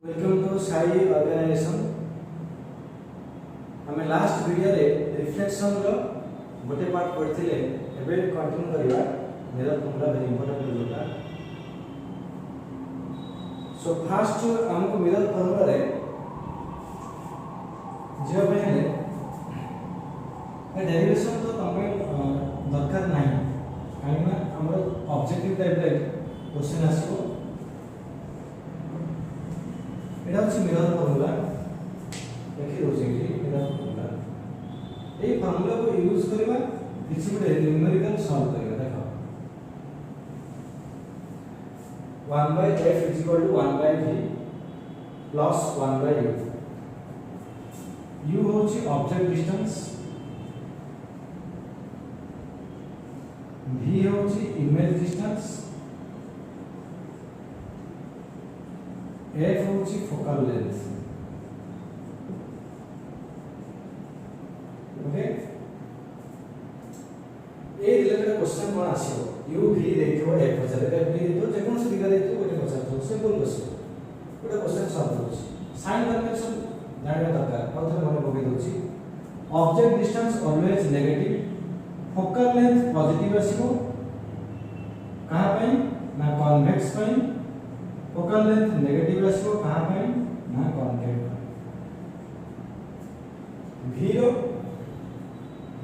Welcome to Sai organisation. हमें last video ray reflection रो गोटे पार्ट पढ़िथिले एबे कंटिन्यू करिवा। मेरा फॉर्मूला वेरी इंपोर्टेंट होता। सो फास्ट हमको मिरर फॉर्मूला रे जे पहले डेरिवेशन तो तमे दरकार नाही काइना हमर ऑब्जेक्टिव टाइप रे क्वेश्चन आसीबो। एटा होची मिरर फॉर्मूला देखि रोजे कि मिरर फॉर्मूला ए फॉर्मूला को यूज करबा किछि बडे न्यूमेरिकल सॉल्व करबा। देखो 1 by f is equal to 1 by v plus 1 by u। u होची ऑब्जेक्ट डिस्टेंस, v होची इमेज डिस्टेंस, f होची फोकल लेंथ। ओके ए रिलेटेड क्वेश्चन कोन आसीबो u v देखिबो f पछरे f v तो जे कोन से दिगा देखिबो गोटे पछर तो सिंपल क्वेश्चन गोटे क्वेश्चन सॉल्व होची। साइन कन्वेंशन जानिबा दरकार और थोड़ा मन बगे दोची। Object distance always negative, focal length positive आसीबो कहा पई ना कन्वेक्स पई, फोकल लेंथ नेगेटिव आसीबो कहा पई ना कॉन्केव। v रो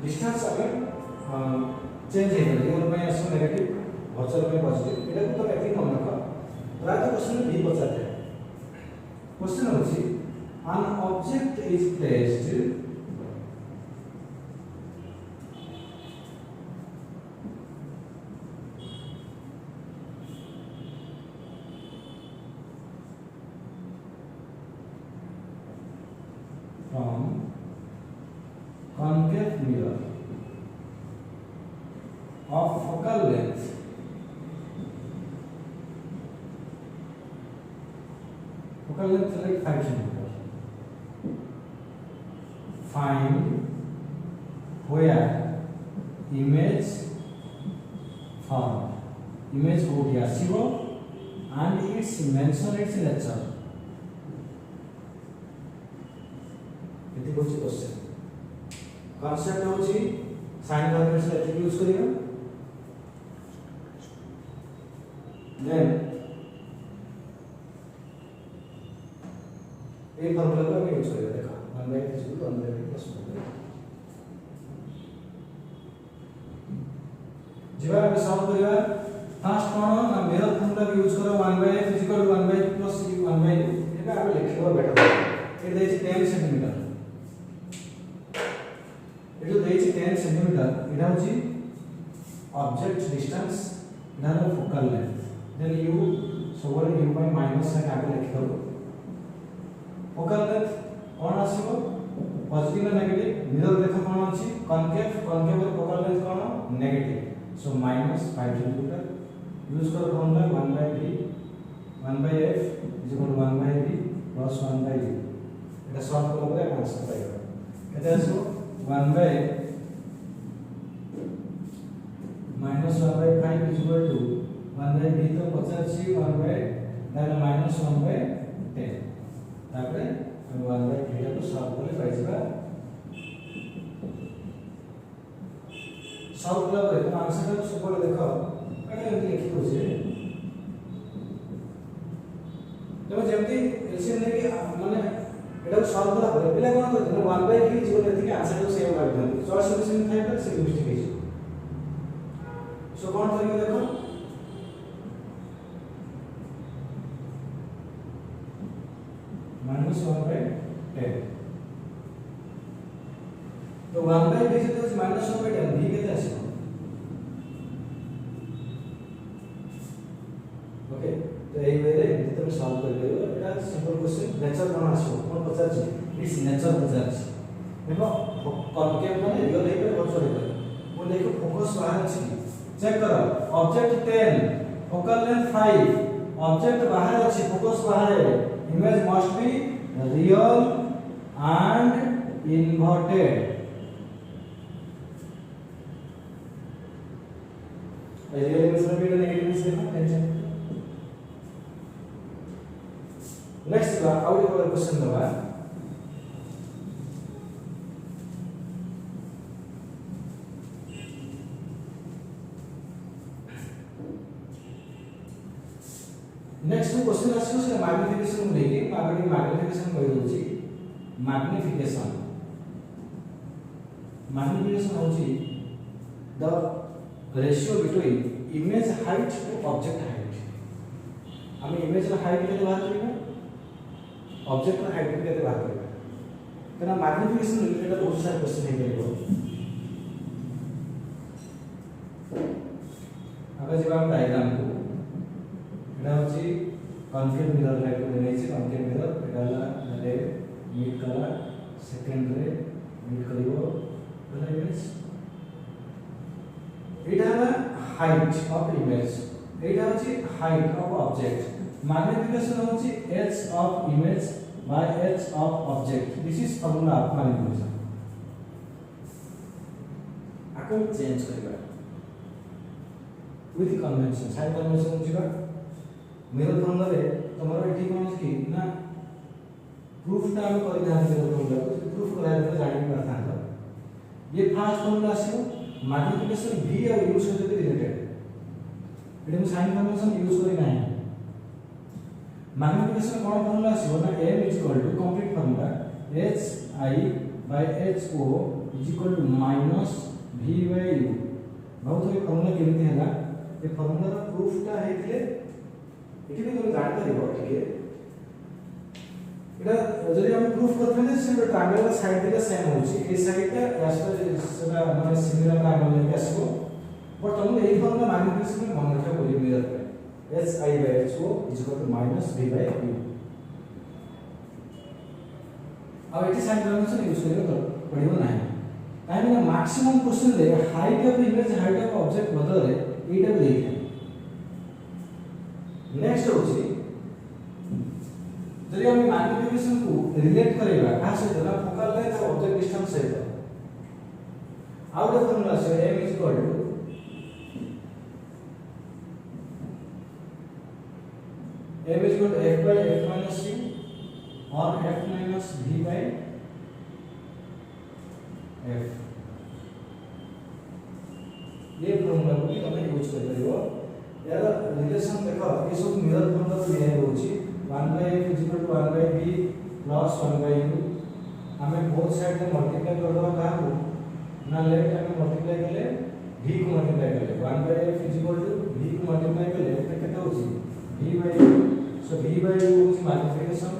डिस्टेंस अगर चेंज हे रियल में आसो नेगेटिव वर्चुअल में पॉजिटिव एटा को तो एथि मन रखो। राइट क्वेश्चन v पचाते क्वेश्चन होची an object is placed from concave mirror of focal length like 5 cm. Find where image formed, image कोड आसीबो and its mention its nature। एति होची क्वेश्चन। कांसेप्ट होची साइन कन्वेंशन एति यूज करियो। Then a formula को हम यूज करियो। देखो 1 by v = 1 by v plus 1 by जेबा हम सॉल्व करियो फर्स्ट कोन ना मिरर फॉर्मूला को यूज करो 1 by f = 1 by v plus 1 by u। एटा हम लिखिबो बेटा ए देछि 10 सेंटीमीटर, एटो देछि 10 सेंटीमीटर। एटा होछि ऑब्जेक्ट डिस्टेंस, एटा है फोकल लेंथ। देन u सबले u by माइनस से आगे लिखिबो। फोकल लेंथ कोन आसीबो पॉजिटिव ना नेगेटिव। मिरर देखो कोन अछि कॉन्केव, कॉन्केव और फोकल लेंथ कोन नेगेटिव। सो -5 सेंटीमीटर यूज करो formula 1 by v 1 by f = 1 by v plus 1 by u। Etah solve करला ପରେ आंसर पाइबा केते आसीबो 1 by -1 by 5 = 1 by v तो 50 1 by ताले -1 by 10 तापरे हम 1 by 3 को सॉल्व करले पाइबा। सॉल्व करला ପରେ तो आंसर सब देखो एटा एमति लिखि होजे। तो जेमति एलसीएम ने कि माने एटा सॉल्व करला ପରେ पिला कोन करते 1 by 3 जीवन एथि आंसर तो सेम भाग दे चॉइस सॉल्यूशन फाइव तक से मिस्टेक है। सो कोन करियो देखो -1 by 10 तो 1 by v से -1 by 10 v केते आसीबो। ओके तो एई वे रे तुम सॉल्व कर लियो। एटा सिंपल क्वेश्चन नेचर कोन आसीबो कोन पचार छी इट्स नेचर पचार छी। देखो कॉन्केव माने रियल हे पे वर्चुअल हे पे वो देखो फोकस बाहर छी चेक करो ऑब्जेक्ट 10 फोकल लेंथ 5 ऑब्जेक्ट बाहर अछि फोकस बाहर है। Image must be real and inverted. Real image में भी नेगेटिव इमेज देखो टेंशन नेक्स्ट बा आउ एक क्वेश्चन दबा नेक्स्ट क्वेश्चन आछो से मैग्निफिकेशन लेके आगे मैग्निफिकेशन कहि दोची मैग्निफिकेशन होची the ratio between image height to object height हम इमेज रा हाइट के बात करबा ऑब्जेक्ट रा हाइट के बात करबा तना मैग्निफिकेशन रिलेटेड बहुत सारे क्वेश्चन है गेलो आगे जवाब डायग्राम को एटा होची कॉन्केव मिरर लाइट को देने छी कॉन्केव मिरर एटाला रे मीट कला सेकंड रे मीट करिवो बला इमेज एटाला हाइट ऑफ इमेज एटा होची हाइट ऑफ ऑब्जेक्ट मैग्निफिकेशन होची h of image by h of object this is formula of magnification आको चेंज करबा विथ कन्वेंशन साइन कन्वेंशन होची मिरर फॉर्मूला रे तमरो एठी कोन की ना प्रूफ टा हम करि ना मिरर फॉर्मूला को प्रूफ कराय तो जानि परथा ये फर्स्ट फॉर्मूला आसीबो मैग्निफिकेशन v और u सहित रिलेटेड एठी हम साइन कन्वेंशन यूज करि नाही मैग्निफिकेशन कोन फॉर्मूला आसीबो ना m complete formula h i by h o minus v by u बहुत ये फॉर्मूला केमिति हैला ये फॉर्मूला रा प्रूफ टा हेतिले एठी भी तुम जान परिबो ठीक है एटा जदि हम प्रूफ करथले से ट्रायंगल रा साइड दिले सेम होची ए साइड टा यासटा सेटा माने सिमिलर ट्रायंगल लेके आसीबो बट तुम एही फॉर्मूला मैग्निफिकेशन में मन रखा बोली मिरर पे h i by h o minus v by u अब एठी साइन कन्वेंशन यूज करियो पड़िबो नाही काहे ना मैक्सिमम क्वेश्चन रे height of image height of object बदल रे एटा भी देखै नेक्स्ट होची जदि हम मैग्निफिकेशन को रिलेट करेगा का से ना फोकल लेंथ और ऑब्जेक्ट डिस्टेंस से आउट ऑफ फॉर्मूला से m f by f minus c और f minus v by f ये फॉर्मूला को भी हमें यूज कर परिबो यार रिलेशन देखो ये सब मिरर फॉर्मूला दिया होची 1 by f is equal to 1 by v plus 1 by u हमें बोथ साइड में मल्टीप्लाई कर दो का को ना लेफ्ट हमें मल्टीप्लाई कर ले v को मल्टीप्लाई कर ले 1 by f is equal to v को मल्टीप्लाई कर ले तो कितना होची v by u so v by u is multiplication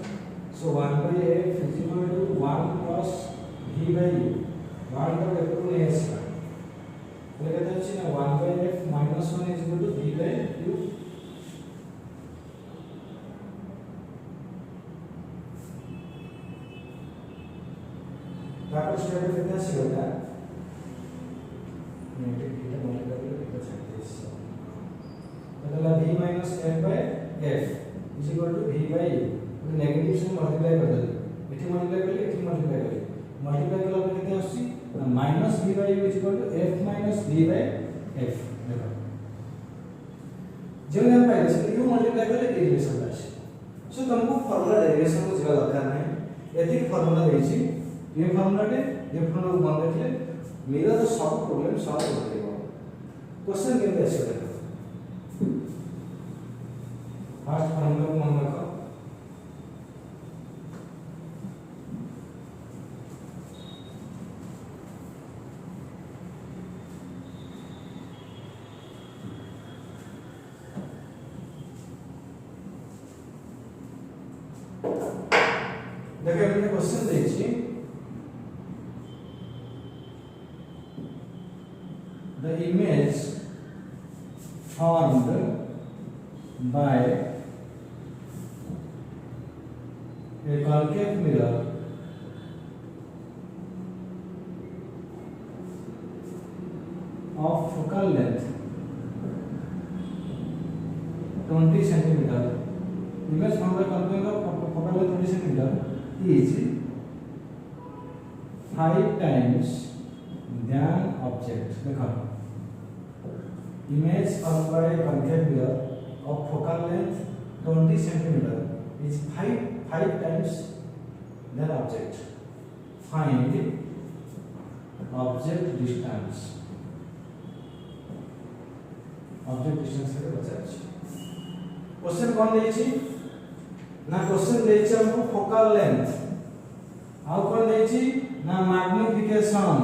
so 1 by f is equal to 1 plus v by u 1 तो f को नहीं आएगा तो कहते हैं ना 1 by f minus 1 is equal to v by u तापर स्टेप कितना आसीबा नेगेटिव थीटा मल्टीप्लाई करले कितना छाइते मतलब v minus f by f is equal to v by u तो नेगेटिव से मल्टीप्लाई कर दे एठी मल्टीप्लाई करले एठी मल्टीप्लाई करले मल्टीप्लाई करला पर कितना आसी minus v by u is equal to f minus v by f देखो जब हम पाइले से u मल्टीप्लाई करले डेरिवेशन आसी सो तुमको फार्मूला डेरिवेशन को जगह दरकार नहीं एथिक फार्मूला देछि ये फार्मूला को मन रखले मेरा तो सब प्रॉब्लम सॉल्व हो जाएगा क्वेश्चन केमते आसी देखो फर्स्ट फार्मूला को मन रखो देखो हमने क्वेश्चन देखिए the image formed by a concave mirror of focal length 20 centimeter image formed by concave mirror of focal length 20 centimeter is 5 times than object देखो image formed by concave mirror of focal length 20 centimeter is 5 5 times then object. Find object distance. Object distance के बचा है। Question कौन देछि ना question देछि हमको focal length आउ कौन देछि ना मैग्निफिकेशन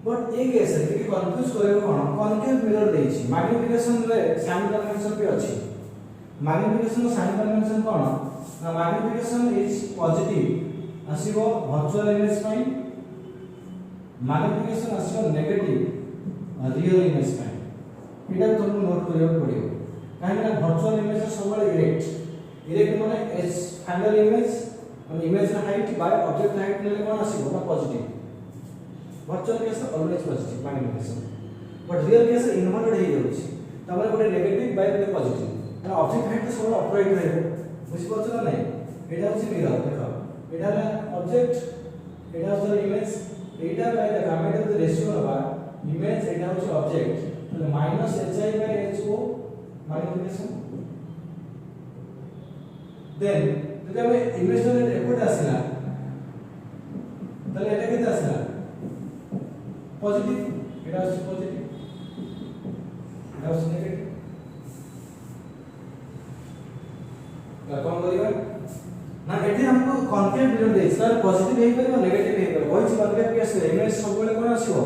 बट ए कैसे कि कंफ्यूज करे कोन कॉन्केव मिरर देछि मैग्निफिकेशन रे साइन कन्वेंशन पे अछि मैग्निफिकेशन साइन कन्वेंशन कोन ना मैग्निफिकेशन इज पॉजिटिव आसीबो वर्चुअल इमेज पाई मैग्निफिकेशन आसीबो नेगेटिव रियल इमेज पाई एटा तुमको नोट करियो पड़ियो काहे ना वर्चुअल इमेज सब इरेक्ट माने एज फाइनल इमेज और image height by object height ले कोन आसीबो ना positive virtual case always positive magnification but real case inverted हे जाउछि तबरे गोटे नेगेटिव बाय गोटे पॉजिटिव ना ऑब्जेक्ट हाइट सब अपराइट रहबो बुझि पछ ना नहीं एटा होछि मिरर देखो एटा ना ऑब्जेक्ट एटा होछि इमेज एटा by the comment of the ratio of image एटा होछि ऑब्जेक्ट तो minus hi by ho magnification then जब हमें इमेज रे एफर्ट आसिला तले एटा केते आसिला पॉजिटिव एटा होछि पॉजिटिव एटा होछि नेगेटिव कौन करियो ना एठी हमको कॉन्केव मिरर दे सर पॉजिटिव हे परबो नेगेटिव हे परबो होछि कॉन्केव केस रे इमेज सब बेले कोन आसीबो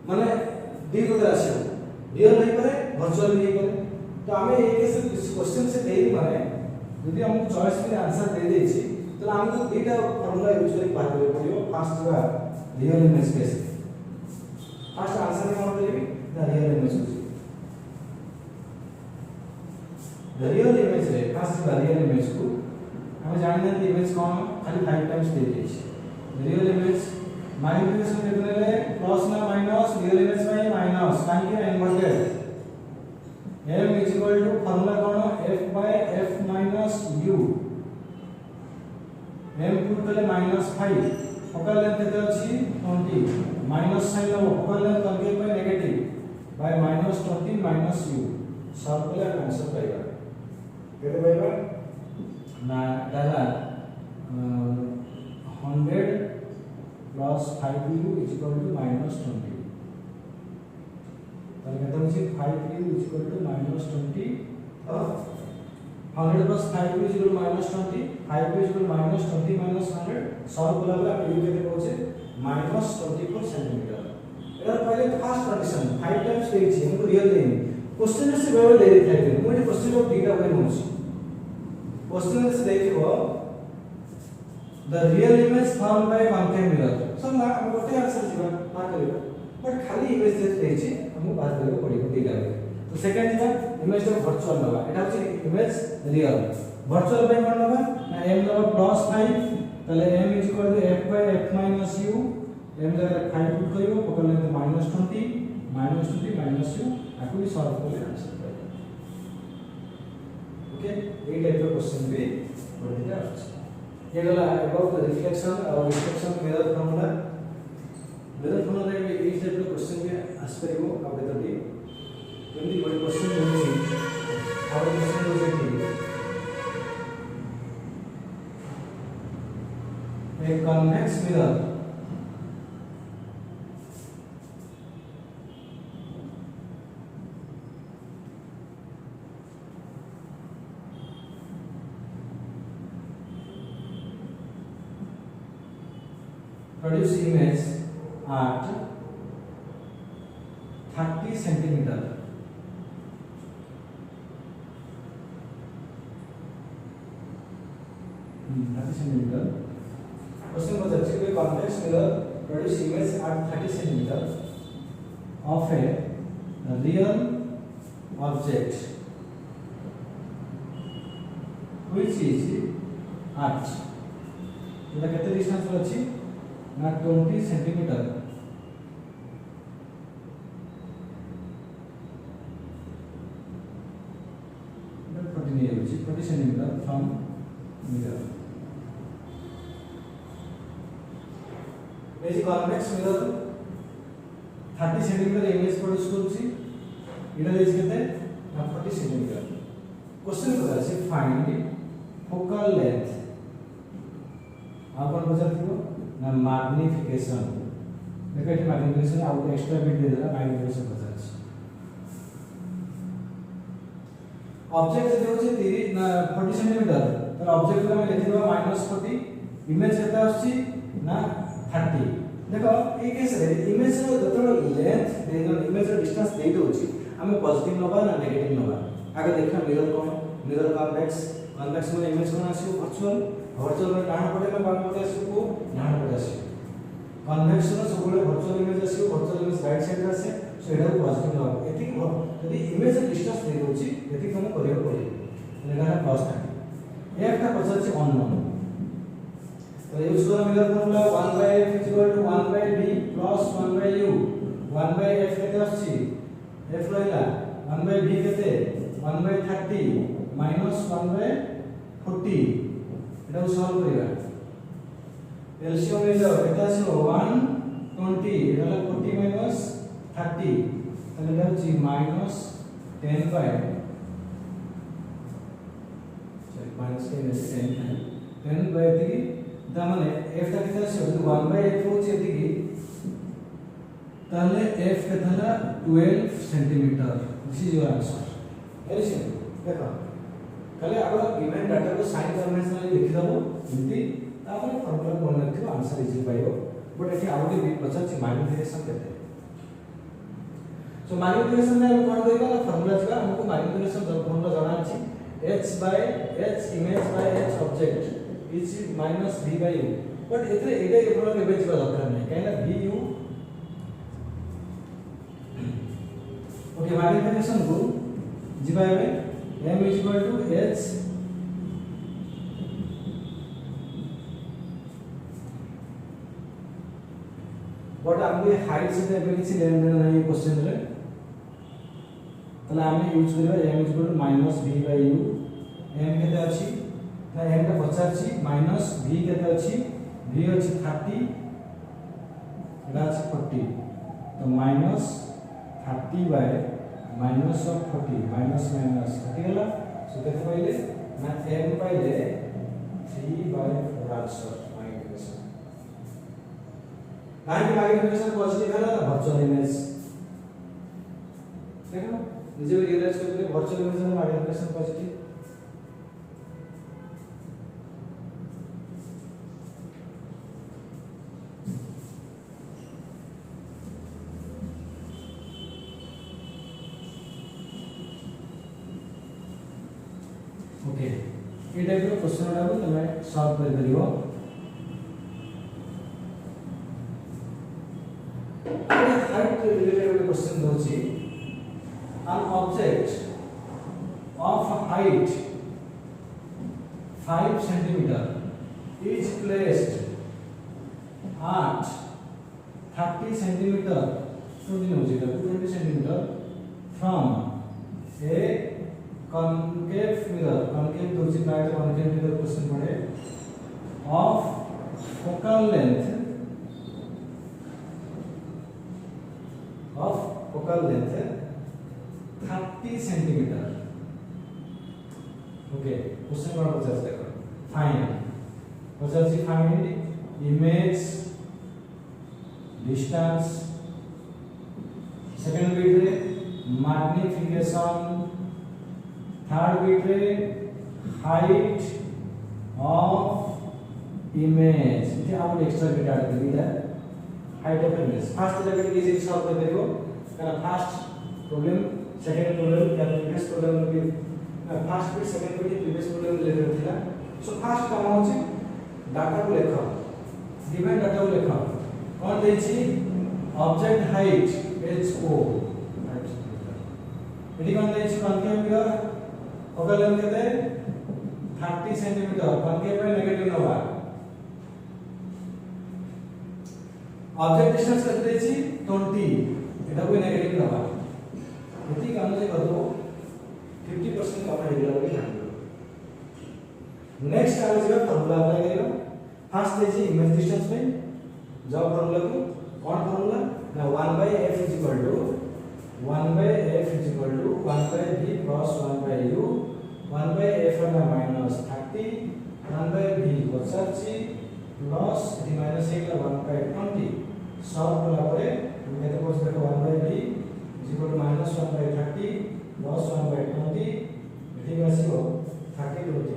माने दी गुदर आसीबो रियल हे परे वर्चुअल हे परे तो हमें ए केस क्वेश्चन से देई माने यदि हमको चॉइस में आंसर दे देछि तो हमको एटा फार्मूला यूज करके बात करे पड़ियो फर्स्ट जो real image case first answer में कौन करेबी the real image the real image रे फर्स्ट द रियल इमेज को हम जानने द इमेज कौन खाली 5 टाइम्स दे देछि रियल इमेज मैग्निफिकेशन कितने ले प्लस ना माइनस रियल इमेज में माइनस काहे कि inverted m is equal to formula कौन f bye f minus u m टू तले -5 फोकल लेंथ केते अछि 20 माइनस साइन लो फोकल लेंथ करके पे negative by -20 - u circular answer पाइबा केते पाइबा ना दादा 100 plus 5u is equal to -20 ताले केते अछि 5u is equal to -20 100 plus 5u is equal to -20 5u is equal to -20 minus 100 solve कला बला u केते पहुंचे -24 सेंटीमीटर एरा पहले फर्स्ट कंडीशन 5 टाइम्स देछि हमको रियल देनी क्वेश्चन से वेवे दे देथाय मोटे क्वेश्चन ऑफ डीटा वे होछि क्वेश्चन से देखिबो the real image form by concave mirror सब ना हम गोटे आंसर जीवा ना करियो बट खाली इमेज दे देछि हमको बात करबो पड़िबो डीटा वे तो second is image of virtual नबा एटा होछि इमेज रियल वर्चुअल बाय कोन नबा ना m नबा +5 तले m is equal to f bye f minus u m जगह 5 पुट करियो फोकल लेंथ -20 - u आकु भी सॉल्व करले आंसर पाइबो okay a type of question भी पढ़िता अछि ये गला अबाउट द रिफ्लेक्शन और रिफ्लेक्शन मिरर फार्मूला रे ए टाइप ऑफ क्वेश्चन भी आस्परिबो आबे तो दी जल्दी बड़ी क्वेश्चन होछि और क्वेश्चन होछि a convex mirror produce image at 30 centimeter 30 centimeter question was actually a convex mirror produce image at 30 centimeter of a real object which is at एटा केते distance अछि ना 20 सेंटीमीटर ना 40 centimetre from mirror convex mirror 30 centimetre image produce करछि इटा देछि केते ना 40 centimetre question पता छै फाइंड फोकल लेंथ आपन पचार थियो ना मैग्निफिकेशन देखो एटी मैग्निफिकेशन आ एक्स्ट्रा बिट दे देला मैग्निफिकेशन पचार छै ऑब्जेक्ट जदि होछि 30 ना 40 सेंटीमीटर तो ऑब्जेक्ट को हम लिखि देबा -40 इमेज केता आछि ना 30 देखो ए केस रे इमेज रो जतरो लेंथ देनो इमेज रो डिस्टेंस दे दोछि हमें पॉजिटिव नबा ना नेगेटिव नबा आगे देखा मिरर कोन मिरर कन्वेक्स कन्वेक्स में इमेज कोन आसी वर्चुअल वर्चुअल में डाण पटे में बाम पटे आसी को डाण पटे आसी कन्वेक्स रो सबले वर्चुअल इमेज आसी वर्चुअल इमेज राइट साइड रे आसे सो एटा पॉजिटिव नबा एति यदि इमेज रो डिस्टेंस दे दोछि एति हम करियो पड़े एटा प्लस 30 ये একটা পছার আছে অননোন तो यूज करो mirror formula 1/f = 1/b + 1/u 1/f केते आछि f रहिला 1/b केते 1/30 - 1/40 एटा सॉल्व करिवा एलसीएम ले लो एटा आछो 120 एटा 40 - 30 ताले एटा होची -10/10 10/3 तामाने f ता केते आछो 1/f होची एतिकी ताले f केतला 12 centimetre this is your answer LCM देखो खाली आगो गिवन डाटा को साइन कन्वेंशन में लिखि दबो इति तापर फॉर्मूला कोन रखियो आंसर इजी पाइबो बट एठी आउटे भी पचार छि मैग्निफिकेशन केते सो मैग्निफिकेशन में कोन देगा फॉर्मूला छिका हमको मैग्निफिकेशन फॉर्मूला जाना अछि h by h image by h object is minus v by u but एथे एटा एप्रोला लेबे छिबा दरकार नै काहेला vu ओके मैग्निफिकेशन को जिबा एबे m = h बट हमको हाइट से एबे किछि लेन देन नै क्वेश्चन रे तले हम यूज करबा m = -v by u m केते अछि ना m का 50 छी माइनस v केते अछि v अछि 30 एटा अछि 40 तो -30 बाय -40 माइनस कटि गेला सो केते पाइले ना m पाइले 3/4 आंसर मैग्निफिकेशन काहे मैग्निफिकेशन पॉजिटिव होला ना वर्चुअल इमेज देखो निजे रियलाइज करके वर्चुअल इमेज में मैग्निफिकेशन पॉजिटिव ओके ये टाइप रो क्वेश्चन वाला को तमे सॉल्व कर करियो ये हाइट रिलेटेड क्वेश्चन दोछि an object of height 5 centimeter is placed at 30 centimeter 20 centimeter from a concave mirror concave दोछि प्राय concave mirror क्वेश्चन पड़े of focal length 30 centimetre okay question number 50 देखो find 50 find image distance second bit रे magnification third bit रे height of image इथे आप extra bit add कर दिया height of image first level के इजी सॉल्व कर देबो कारण फर्स्ट प्रॉब्लम सेकंड प्रॉब्लम या प्रीवियस प्रॉब्लम के first bit second bit previous problem related थिला सो फर्स्ट काम होची डाटा को लेखो गिवन डाटा को लेखो कोन दै छी ऑब्जेक्ट हाइट ho एटी कोन दै छी कॉन्केव मिरर फोकल लेंथ केते 30 सेंटीमीटर कॉन्केव पे नेगेटिव नबा ऑब्जेक्ट डिस्टेंस केते दै छी 20 एटा को नेगेटिव नबा एती काम जे करबो 50% कम हे गेला बोली ध्यान दो नेक्स्ट आगे जे फार्मूला अप्लाई करियो फर्स्ट दे छी इमेज डिस्टेंस पे जब फार्मूला को कौन फार्मूला ना 1/f = 1 by f is equal to 1 by v plus 1 by u 1 by f है minus 30 1 by v पचासी plus ये minus है 1 by 20 सॉल्व कला परे केते पछ देखो 1 by v is equal to minus 1 by 30 plus 1 by 20 एठी आसीबो 30 20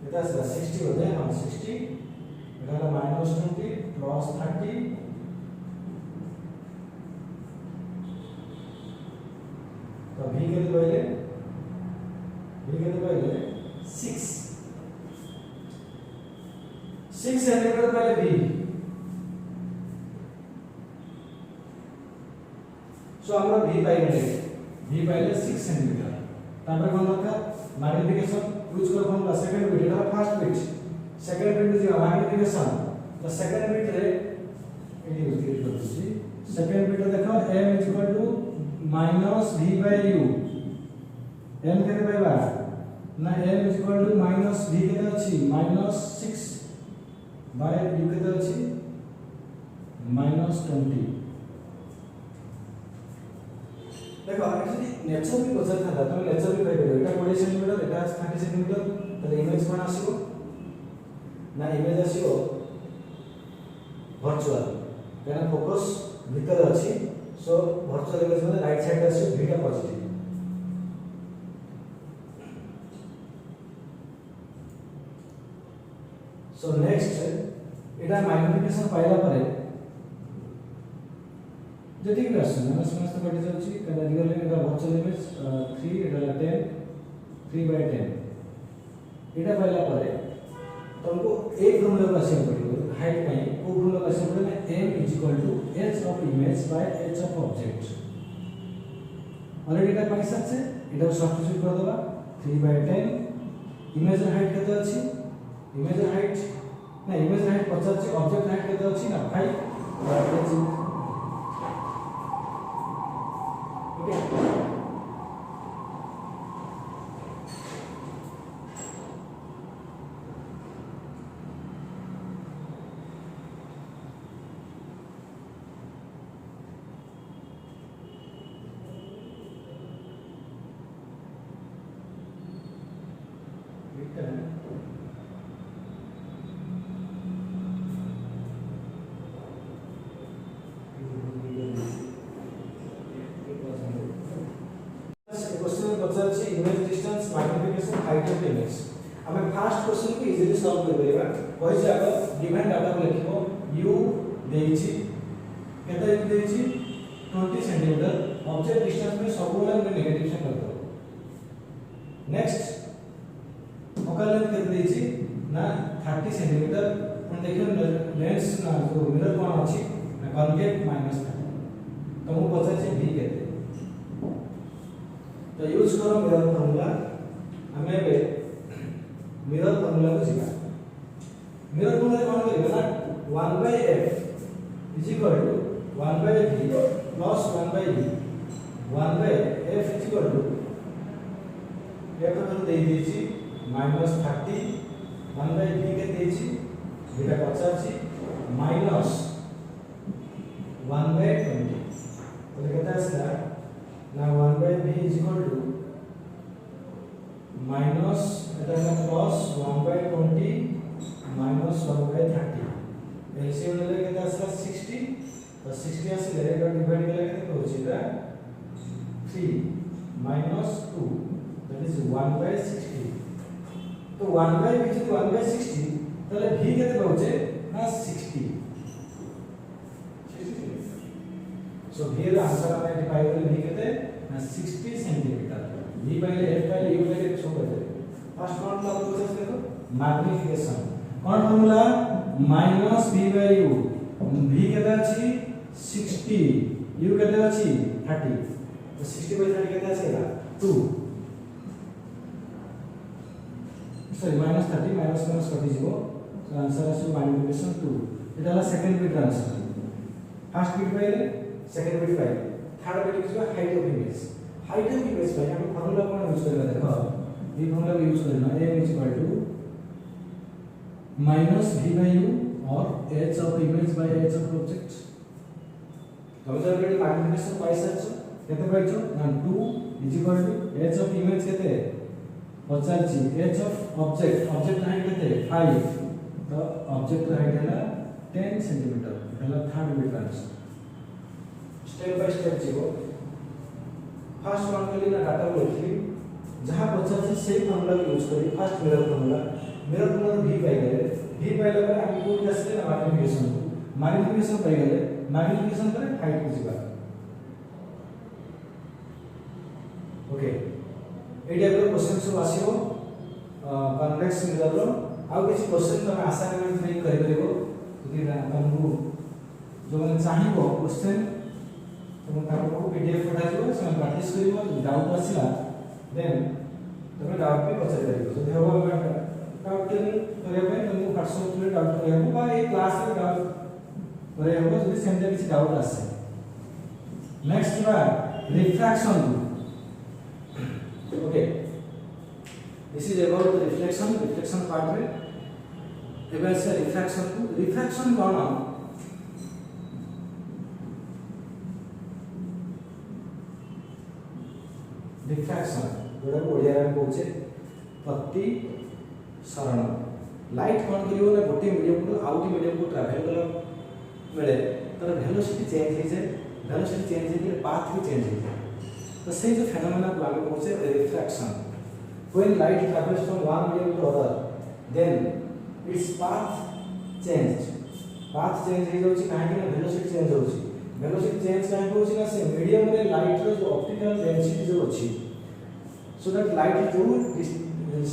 एटा 60 होते हैं 60 एटा minus 20 plus 30 तो v के पहले 6 सेंटीमीटर पहले v सो हमरा v पाइले 6 सेंटीमीटर तापर कोन दरकार मैग्निफिकेशन यूज कर फॉर्मूला सेकंड बिट एटा फर्स्ट बिट सेकंड बिट जे मैग्निफिकेशन तो सेकंड बिट रे एडी यूज कर छी सेकंड बिट देखो m is equal to minus v by u m केते पाइबा ना m is equal to minus v केते अछि माइनस 6 by u केते अछि माइनस 20 देखो एक्चुअली नेचर भी पछर था तुम नेचर भी पाइ परबो एटा 20 सेंटीमीटर एटा 30 सेंटीमीटर तले इमेज कोन आसीबो ना इमेज आसीबो वर्चुअल केना फोकस भीतर अछि सो वर्चुअल इमेज में राइट साइड आसीबो भीटा पॉजिटिव सो नेक्स्ट एटा मैग्निफिकेशन पाइला परे जति भी आसन ना समस्त पढ़ि जाउ छी कदा real Etah virtual image 3 Etah 10 3 by 10 एटा पाइला परे तुमको एक फॉर्मूला का आसे पड़िबो हाइट पई ओ फॉर्मूला का आसे पड़े m h of image by h of object already Etah pi सकছে Etah substitute कर देबा 3 by 10 इमेज हाइट केते अछि इमेज हाइट ना इमेज हाइट 50 अछि ऑब्जेक्ट हाइट केते अछि ना 5 image distance magnification height of image हमें फर्स्ट क्वेश्चन को इजीली सॉल्व कर लेबा कहि जे आगे गिवन डाटा को लिखिबो u देछि केते देछि 20 सेंटीमीटर ऑब्जेक्ट डिस्टेंस में सब वाला में नेगेटिव से कर दो नेक्स्ट फोकल लेंथ केते देछि ना 30 सेंटीमीटर हम देखियो लेंस ना जो मिरर कोन अछि ना कॉन्केव -30 तो मु पछा छै v केते तो यूज करो मिरर फार्मूला हमें बे मिरर फार्मूला को सीखा मिरर फार्मूला कौन करेगा ना 1 by f is equal to 1 by v plus 1 by v 1 by f is equal to f तो दे दीची -30 1 by v के देची बेटा 50 माइनस 1 by 20 तो कहता है now 1 by v is equal to minus eta plus 1 by 20 minus 1 by 30 LCM ले केते आसला 60 तो 60 आसले एटा डिवाइड केले केते होछि एटा 3 minus 2 that is 1 by 60 तो 1 by v is 1 by 60 तले v केते होचे ना 60 सो v ର आंसर ଆମେ ଏଠି ପାଇଲେ v କେତେ ना 60 सेंटीमीटर v पाइले f पाइले u पाइले सब है फर्स्ट कौन ला प्रोसेस देखो मैग्निफिकेशन कौन formula -v by u v केते अछि 60 u केते अछि 30 तो 60 by 30 केते आसेगा 2 सॉरी -30 माइनस कटि जीवो तो आंसर आसे मैग्निफिकेशन 2 एटा ला second bit answer first bit पाइले सेकंड बिट पाइले third bit is height of image भाई हम फार्मूला कोन यूज करबा देखो ई फार्मूला यूज करना m is equal to -v by u और h of image by h of object तो हम ऑलरेडी मैग्निफिकेशन पाई सकछ केते पाइछो ना 2 is equal to H of image केते पचारची एच ऑफ ऑब्जेक्ट हाइट केते 5 तो ऑब्जेक्ट हाइट है 10 सेंटीमीटर हला third difference step by step जीवो फर्स्ट वन के लिए डाटा को लिखली जहां पचारची सेम फॉर्मूला यूज करी फर्स्ट मिरर फॉर्मूला v पाई गए v पाइला पर हम को कैसे मैग्निफिकेशन पाई गए मैग्निफिकेशन पर हाइट को जीवा ओके ए टाइप रो क्वेश्चन सब आसीबो कन्वेक्स मिरर रो आउ किछि क्वेश्चन तमे असाइनमेंट में करि परिबो जदि तुमको जो माने चाहिबो क्वेश्चन तुम ताको पीडीएफ पठा दिबो से प्रैक्टिस करिवो डाउट आसिला देन तुम डाउट भी पचारि परिबो जदि होबो डाउट करिया पे तुमको व्हाट्सएप में डाउट करिया बा ए क्लास में डाउट करिया हो जदि सेंटर किछि डाउट आसे नेक्स्ट बा refraction okay this is about the reflection part में एबे से रिफ्रैक्शन कोन रिफ्रैक्शन जोड़ा ओडिया रे कहूचे प्रतिसरण लाइट कोन करियो ना गोटे मीडियम को आउट मीडियम को ट्रैवल कला बेले तर वेलोसिटी चेंज हे जे वेलोसिटी चेंज हे पाथ भी चेंज हे तो से जो फेनोमेना को आगे कहूचे refraction when light travels from one medium to other then its path change हे जोची काहे कि वेलोसिटी चेंज होची वेलोसिटी चेंज काहे होची ना से मीडियम रे लाइट रो जो ऑप्टिकल डेंसिटी जो अछि सो दैट लाइट जो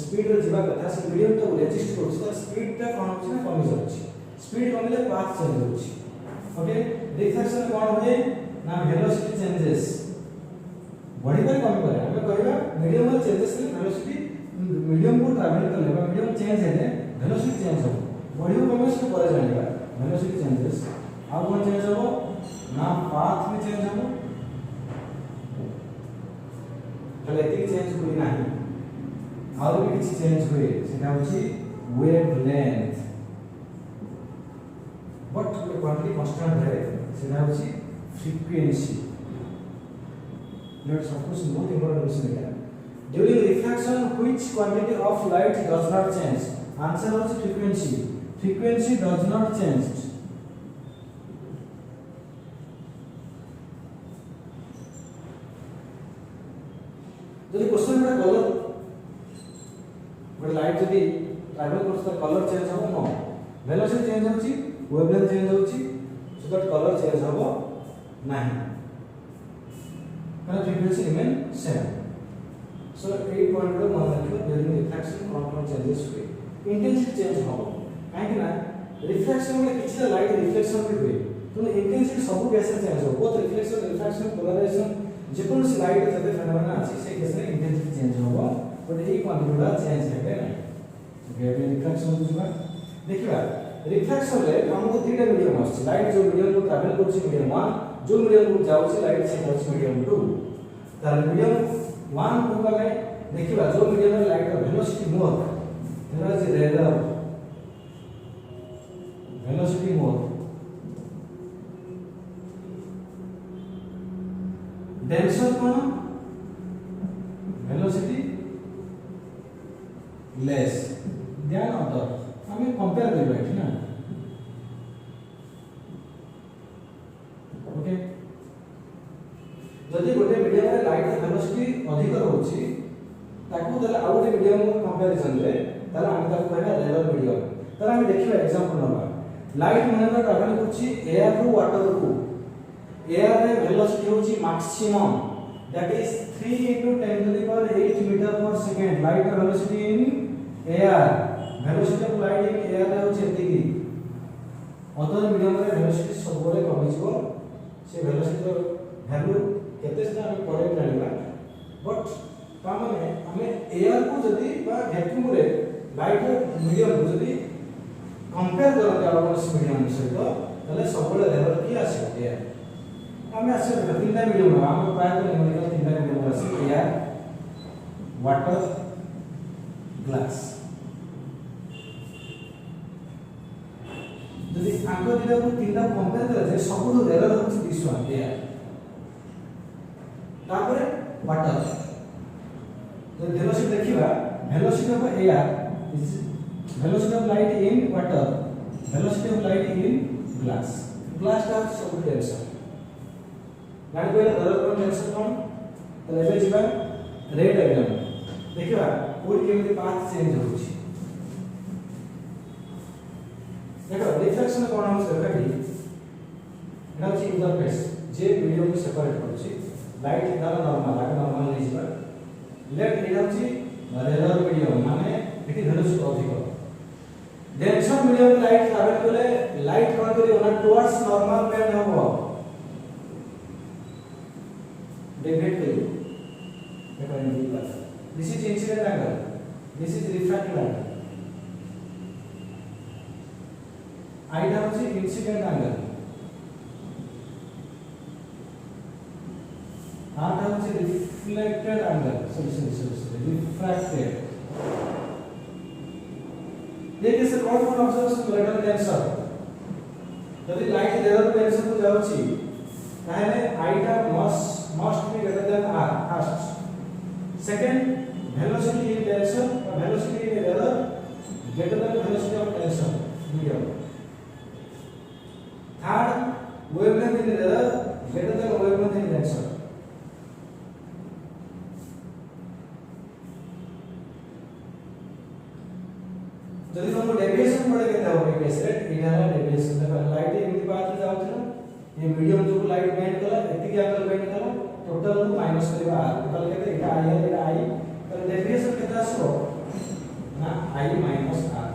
स्पीड रे जीवा कथा से मीडियम तो रेजिस्ट करछि तो स्पीड ता कोन होछि ना कमी जाउछि स्पीड कमिले पाथ चेंज होछि ओके रिफ्रैक्शन कोन होय ना वेलोसिटी चेंजेस बड़ी पर कमी करे हमें कहबा मीडियम में चेंजेस से वेलोसिटी मीडियम को ट्रैवल करले बा मीडियम चेंज है वेलोसिटी चेंज हो बड़ी कमी से पर जानिबा वेलोसिटी चेंजेस आ कोन चेंज हो ना पाथ में चेंज हो खाली एतिक चेंज हुई नाही और भी किसी चेंज हुए सेटा होची वेवलेंथ बट क्वांटिटी कांस्टेंट है सेटा होची frequency let's suppose most important question है during refraction which quantity of light does not change answer is frequency does not change जदि क्वेश्चन में कलर बट लाइट जदि ट्रैवल करता कलर चेंज हो no velocity change होची wavelength change होची so that colour change हो नाही and frequency remain same so 8 point रो मान रखियो during refraction कौन चेंजेस हुए इंटेंसिटी चेंज हो काहे कि ना रिफ्रैक्शन में किछि लाइट रिफ्लेक्शन भी हुए तो इंटेंसिटी सब कैसे चेंज हो बोथ रिफ्लेक्शन रिफ्रैक्शन पोलराइजेशन जेकोन से लाइट जते फेनोमेना अछि से कैसे इंटेंसिटी चेंज हो बट ए क्वांटिटी चेंज हेबे ना ओके अभी रिफ्रैक्शन बुझबा देखिबा रिफ्रैक्शन रे हमको तीनटा मीडियम अछि लाइट जो मीडियम को ट्रैवल करछि मीडियम 1 जो मीडियम को जाउछि लाइट से जाउछि मीडियम 2 तार मीडियम 1 को गले देखिबा जो मीडियम रे लाइट रो वेलोसिटी मोर देयर इज रेडर वेलोसिटी मोर डेंसर कोन वेलोसिटी लेस ध्यान अदर हमें कंपेयर करबा है ना ओके जदि गोटे मीडियम रे लाइट वेलोसिटी अधिक रहउची ताकू दले आउ गोटे मीडियम को कंपैरिजन रे ताला हम ताकू कहबा रेलर मीडियम ताला हम देखिबा एग्जांपल नबा लाइट मन का ट्रैवल करची एयर रो वाटर को एयर रे वेलोसिटी होची मैक्सिमम दैट इज 3 * 10⁸ मीटर पर सेकंड लाइट का velocity in air velocity of light in air रे होची एतिकी अदर मीडियम रे वेलोसिटी सब बोले कमी जिवो से वेलोसिटी रो वैल्यू केते से हम परे जानिबा बट ता माने हमें एयर को जदी बा वैक्यूम रे लाइट मीडियम को जदी कंपेयर करते आलोकस मीडियम सहित तले सबले लेवल की आसे एयर हमें आसे तीनटा मीडियम हम प्राय तो न्यूमेरिकल तीनटा मीडियम आसे एयर वाटर ग्लास जदी आंको दिला को तीनटा कंपेयर करे सबुठु रेयर होची दिस वन एयर वाटर तो वेलोसिटी देखिबा velocity of air is velocity of light in water velocity of light in glass glass का सब टेंशन गाड़ी पहले धर टेंशन कोन तो एबे जिबा रे डायग्राम देखिबा कोड केमिति पाथ चेंज होछि देखो रिफ्लेक्शन कोन हम सरकाटी एटा होछि इंटरफेस जे वीडियो को सेपरेट करछि लाइट इधर नॉर्मल आगे नॉर्मल नै जिबा लेफ्ट एटा होछि रेलर मीडियम माने एटी वेलोसिटी अधिक डेंसर मीडियम लाइट ट्रैवल करे लाइट कोन करी ओना टुवर्ड्स नॉर्मल बेंड होबो डेविएट करियो देखो any class this is incident angle this is refracted angle आइडा होछि इंसिडेंट एंगल आटा होछि रिफ्लेक्टेड एंगल सॉरी रिफ्रैक्टेड ये कैसे कौन कौन ऑब्जर्वेशन लेटर टेंसर यदि लाइट लेटर टेंसर को जाउछि ताहले आइटा must be greater than r first second velocity in denser और velocity in rarer greater than velocity of denser medium third wavelength in rarer greater than wavelength in denser जदि हमको deviation पड़े केते हो केस रे इधर डेविएशन देखो light एमती पाथ जाउथला ये मीडियम जो लाइट बेंड कला एतिक एंगल बेंड कला टोटल को माइनस करबा टोटल केते एटा आई है एटा आई तो डेविएशन केते आसो ना आई माइनस आर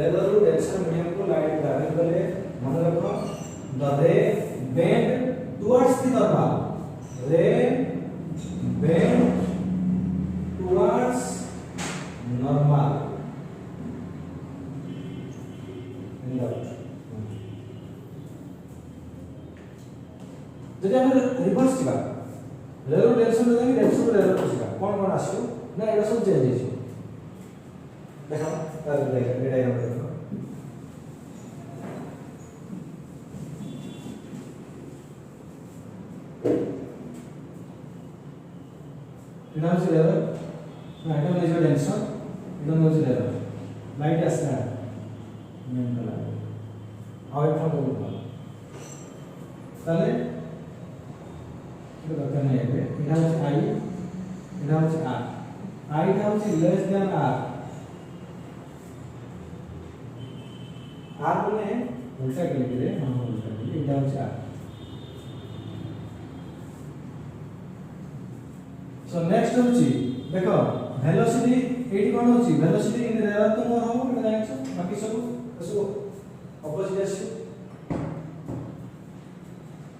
रेदर टू टेंशन मीडियम को लाइट ट्रैवल करे मन रखो the ray bend towards the normal ray bend towards normal जदि हम रिवर्स दिबा रेलो टेंशन देबी टेंशन रेलो दिबा कोन कोन आसु ना एटा सब चेंज हेछि देखो तार डायग्राम देखो इनाम से रेलो ना एटा इज टेंशन इधर नोज ले लाइट आसना मेन कला आउट फ्रॉम द बॉल ताले तो करने है इधर से आई इधर से आर आई इधर से लेस देन आर आर ने उल्टा कर दिए हम उल्टा कर दिए इधर से आर सो नेक्स्ट होची देखो वेलोसिटी एटी कोन होची वेलोसिटी इन एरर तो मोर हो एटा जानिछ बाकी सब ऑपोजिट आसी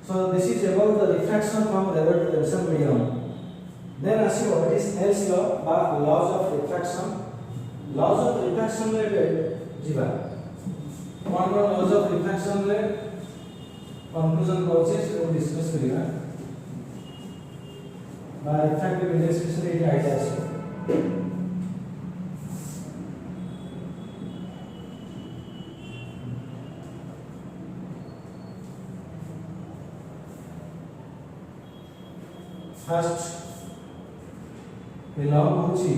so this is about the refraction from error to tension medium then आसी what is Snell's law बा laws of refraction रे जिबा कोन कोन laws of refraction रे कंक्लूजन होचे से डिस्कस करिया बा रिफ्रैक्टिव इंडेक्स विषय रे आइडिया आसी First, the law होची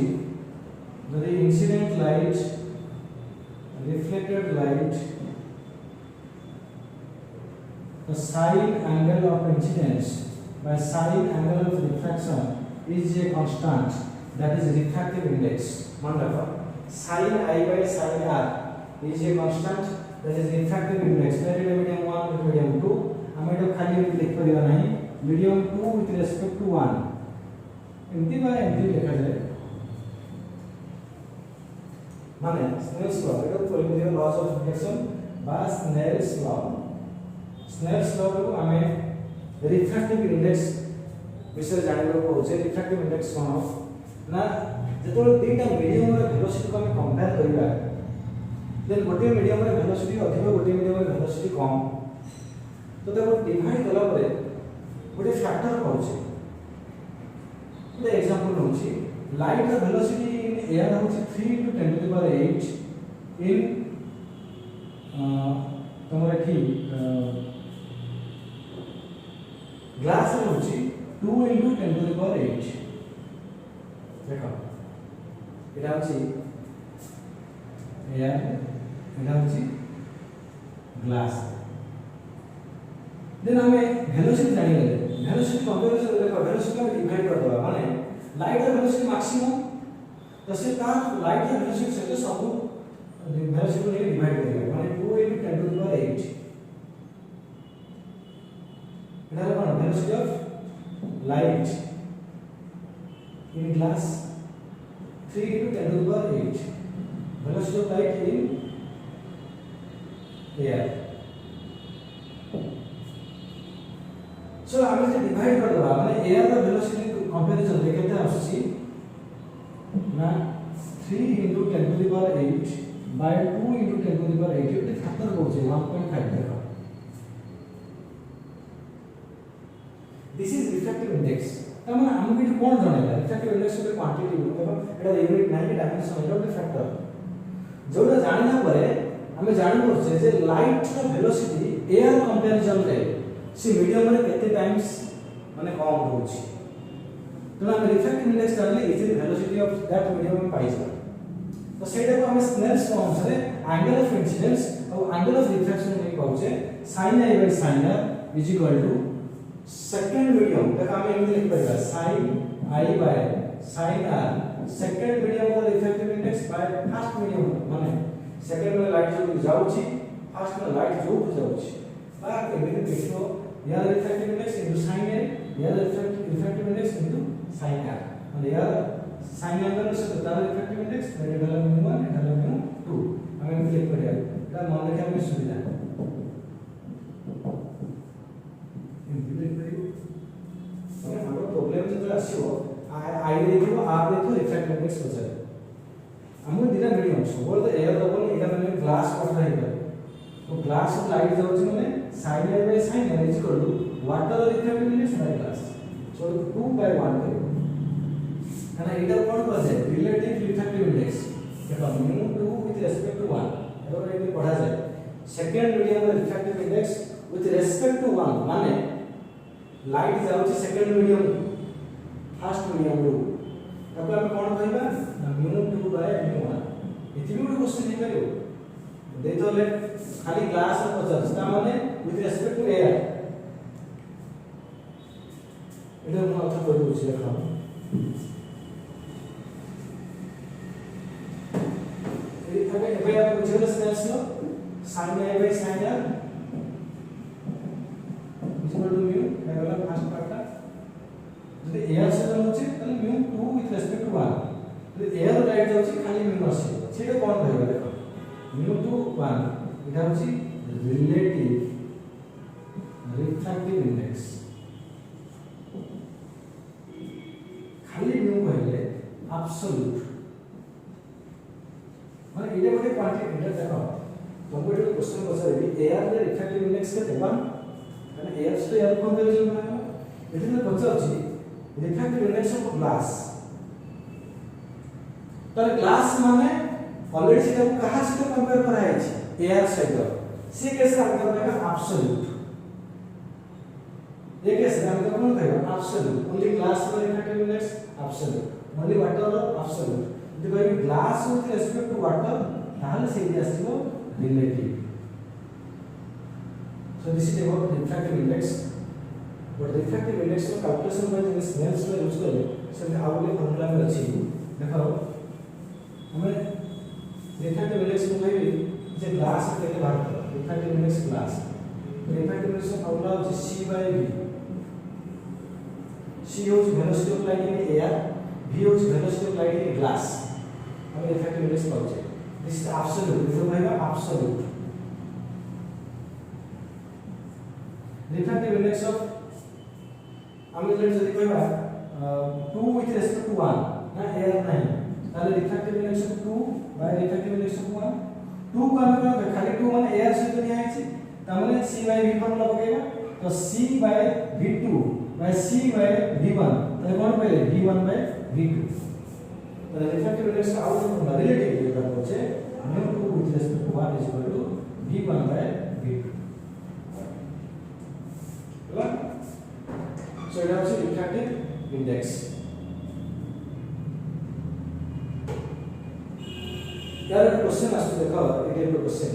the incident light, reflected light, the sine angle of incidence by sine angle of refraction is a constant that is refractive index. मान रखो sine I by sine r is a constant that is refractive index. That is medium 1 with medium 2. हमें तो खाली लिख परिया नहीं medium 2 with respect to 1 एमती बा एमती लिखा जाए माने Snell's law Etah political laws of reflection बा स्नेल्स लॉ को हमें रिफ्रैक्टिव इंडेक्स विषय जानले को होचे रिफ्रैक्टिव इंडेक्स कोन ना जेतो दुईटा मीडियम रे वेलोसिटी को हम कंपेयर करिबा देन गोटे मीडियम रे वेलोसिटी अधिक गोटे मीडियम रे वेलोसिटी कम तो ताको डिवाइड कला परे गोटे फैक्टर पाउचे एग्जांपल होची light the velocity in air होची 3 to 10 to the power 8 इन तमरा की ग्लास होची 2 into 10 to the power 8 देखो एटा होची एयर एटा होची ग्लास देन हमें वेलोसिटी जानि ले वेलोसिटी कंपैरिजन देखो वेलोसिटी में डिवाइड कर दवा माने लाइट ର वेलोसिटी मैक्सिमम तो से ता लाइट ର वेलोसिटी से सब वेलोसिटी को डिवाइड करेगा माने 2 into 10 to the power 8 एटा कोन velocity of light in glass 3 into 10 to the power 8 velocity of light in air so हमें से डिवाइड कर दवा माने एयर रो वेलोसिटी कंपैरिजन देखते हैं आसी ना 3 into 10 to the power 8 by 2 into 10 to the power 8 ये फैक्टर होचे 1.5 देखो दिस इज रिफ्रैक्टिव इंडेक्स तमे हमको ये कोन जणैला रिफ्रैक्टिव इंडेक्स के क्वांटिटी देखो एटा यूनिट नाही कि डायमेंशन एटा एक फैक्टर जोटा जानिना परे हमें जानि परछे जे लाइट रो वेलोसिटी एयर कंपैरिजन रे से मीडियम रे केते टाइम्स माने कम होउची तो हम रिफ्रैक्टिव इंडेक्स जानले easily velocity of that medium में पाई जा तो सेटा को हमें स्नेल्स फॉर्म से एंगल ऑफ इंसिडेंस और एंगल ऑफ रिफ्रैक्शन में पाउचे sin i by sin r is equal to second medium देखा हमें एमती लिख पाएगा sin i by sin r second medium का refractive index by first medium माने सेकंड में लाइट जो जाउची फर्स्ट में लाइट जो जाउची बा एमती देखो यार refractive index into sin a यार refractive index into sin r माने यार sin एंगल से तार रिफ्रैक्टिव इंडेक्स एटा हलो mu 1 एटा हलो mu 2 हमें एमती लिख पाएगा एटा मन रखे हमें सुविधा प्रॉब्लम जो आसीओ आई देखो आर देखो रिफ्रैक्टिव इंडेक्स पछे हमु दिना मीडियम सबोल तो एयर दबल एटा माने ग्लास पठा हेबे तो ग्लास लाइट जाउची माने sin i by sin r is equal to water refractive index by glass so 2 by 1 करियो काना एटा कोन पछे रिलेटिव रिफ्रैक्टिव इंडेक्स देखो mu 2 with respect to 1 arrow एबे पढ़ा जाय second medium refractive index with respect to 1 माने लाइट जाउची सेकंड मीडियम फर्स्ट मीडियम रो तब हम कोन कहबा mu 2 by mu 1 एति भी क्वेश्चन दे करियो दे तो ले खाली ग्लास रो पचास ता माने विथ रिस्पेक्ट टू एयर एटा हम अर्थ कर दोछि देखा एबे आप बुझियो Snell's law sin i by sin r equal to mu एगला फर्स्ट पार्ट যদি एयर से होछि তাহলে mu 2 विथ रिस्पेक्ट टू 1 যদি एयर लाइट जाउछि खाली mu आसी सेटा कोन कहबा देखो mu 2 1 एटा होछि रिलेटिव रिफ्रैक्टिव इंडेक्स खाली mu कहले एब्सोल्यूट माने एटा गोटे क्वांटिटी एटा देखो तुमको एटा क्वेश्चन पछारे एयर रे रिफ्रैक्टिव इंडेक्स के देबा माने एयर से एयर कंपैरिजन करबा एटा तो पछाछि रिफ्रैक्टिव इंडेक्स ऑफ ग्लास तो ग्लास माने ऑलरेडी से कहा से कंपेयर करा है एयर सहित से केस हम करबा एब्सोल्यूट ये केस हम कोन कहबा एब्सोल्यूट ओनली ग्लास रो refractive index absolute only water रो एब्सोल्यूट जब ये glass with respect to water ताहले से आसीबो relative so this is about refractive index but refractive index को कैलकुलेशन में जो स्नेल्स लो यूज करे से आवले फार्मूला में अछि देखो हमें रिफ्रैक्टिव इंडेक्स को कहबी जे ग्लास केते भाग करो refractive index glass refractive index का फार्मूला अछि c by v c is velocity of light in air v is velocity of light in glass हमें रिफ्रैक्टिव इंडेक्स पाउछे दिस इज एब्सोल्यूट जो कहबा एब्सोल्यूट रिफ्रैक्टिव इंडेक्स ऑफ हमें let जदी कहबा 2 with respect to 1 ना air नहीं ताले refractive index of 2 by refractive index of 1 2 को हम खाली 2 माने एयर से तो दिया है त माने c by v फार्मूला पकेबा तो c by v2 by c by v1 तो कोन पहले v1 by v2 तो रिफ्रैक्टिव इंडेक्स का आउट फार्मूला रिलेटिव का होचे mu 2 with respect to 1 v1 by v2 So it has a refractive index यार question आसु देखो ये question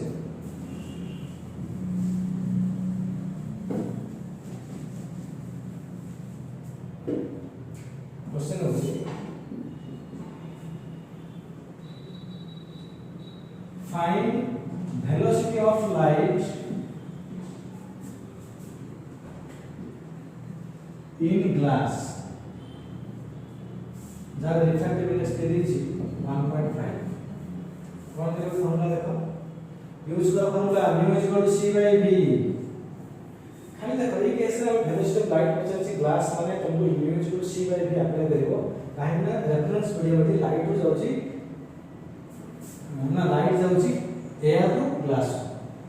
find velocity of light in glass जार रिफ्रैक्टिव इंडेक्स दे दीजिए 1.5 कौन दे फॉर्मूला देखो use the formula mu = c by v खाली देखो ये केस रे वेलोसिटी ऑफ लाइट पचाची ग्लास माने तुमको mu = c by v apply करिवो काहे ना रेफरेंस मीडियम रे लाइट हो जाउची ना लाइट जाउची एयर टू ग्लास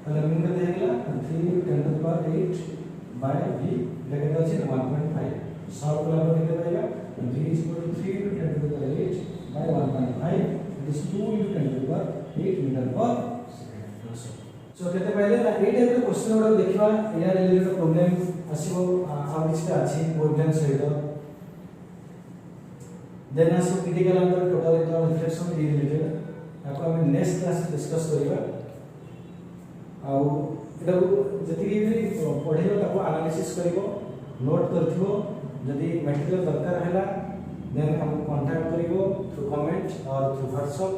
तले mu के देला 3 × 10⁸ by v लेके जाउची 1.5 सॉल्व कला पर कितने पाएगा v = 3 × 10⁸ by 1.5 it is 2 × 10⁸ meter per second सो केते पहले ना ए टाइप के क्वेश्चन गुडा देखिबा या रिलेटेड प्रॉब्लम आसीबो आ किछटा अछि वेवलेंथ सहित देन आसो critical angle total internal reflection ए रिलेटेड आपको हम नेक्स्ट क्लास डिस्कस करिबा आ एटा जति भी पढिबो ताको एनालिसिस करिवो नोट करथिबो जदि मटेरियल दरकार हैला देन हम कांटेक्ट करिवो थ्रू कमेंट और थ्रू व्हाट्सएप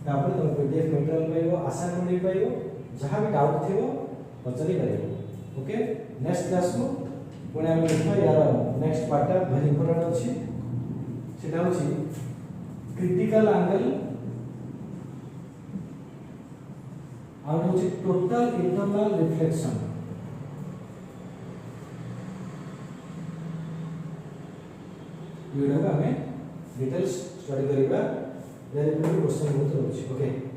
तापर तुम पीडीएफ मटेरियल पाइबो असाइनमेंट पाइबो जहां भी डाउट थिबो पचरी करिवो ओके नेक्स्ट क्लास को पुणे हम देखबा यार नेक्स्ट पार्ट वेरी इंपोर्टेंट अछि सेटा होछि क्रिटिकल एंगल और होछि टोटल इंटरनल रिफ्लेक्शन वीडियो का हमें डिटेल्स स्टडी करिबा वेरी क्वेश्चन बहुत अछि ओके